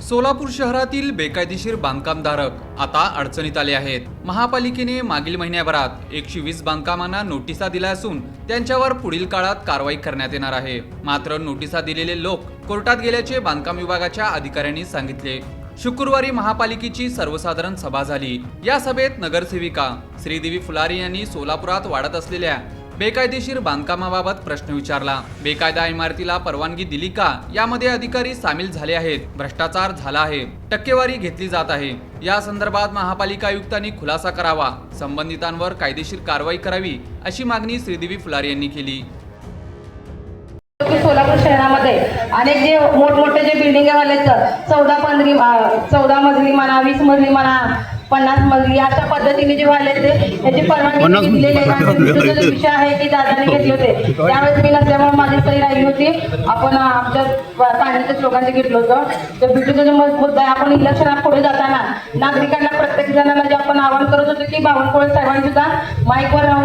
सोलापूर शहरातील बेकायदेशीर बांधकामधारक आता अडचणीत आले आहेत। महापालिकेने मागील महिन्याभरात 120 बांधकामांना नोटिसा दिल्या असून त्यांच्यावर पुढील काळात कारवाई करण्यात येणार आहे। मात्र नोटिसा दिलेले लोक कोर्टात गेल्याचे बांधकाम विभागाच्या अधिकाऱ्यांनी सांगितले। शुक्रवारी महापालिकेची सर्वसाधारण सभा झाली। या सभेत नगरसेविका श्रीदेवी फुलारी यांनी सोलापुरात वाढत असलेल्या बेकायदेशीर बांधकामाबाबत प्रश्न विचारला। बेकायदा इमारतीला परवानगी दिली का, यामध्ये अधिकारी सामील झाले आहेत, भ्रष्टाचार झाला आहे, टक्केवारी घेतली जात आहे, या संदर्भात महापालिका आयुक्तांनी खुलासा करावा, संबंधितांवर कायदेशीर कारवाई करावी अशी मागणी श्रीदेवी फुलारी यांनी केली। सोलापूर शहरामध्ये अनेक जे मोठमोठे जे बिल्डिंग वाले 14 मजली म्हणा, 20 मजली म्हणा, 50 मजली अशा पद्धतीने जे वाले ते याची परवानगी दिलेली आहे। विषय आहे की दादाने घेतले होते, त्यावेळेस मी नसल्यामुळे माझी सही राहिली होती। आपण आमच्या पाण्याच्या लोकांचे घेतलं होतं। तर बिल्डिंगचा जो मुद्दा आहे, आपण इलेक्शनात पुढे जाताना नागरिकांना प्रत्येक जणांना जे आपण आवाहन करत होतो की बावनकुळे साहेबांनी सुद्धा माईकवर राहून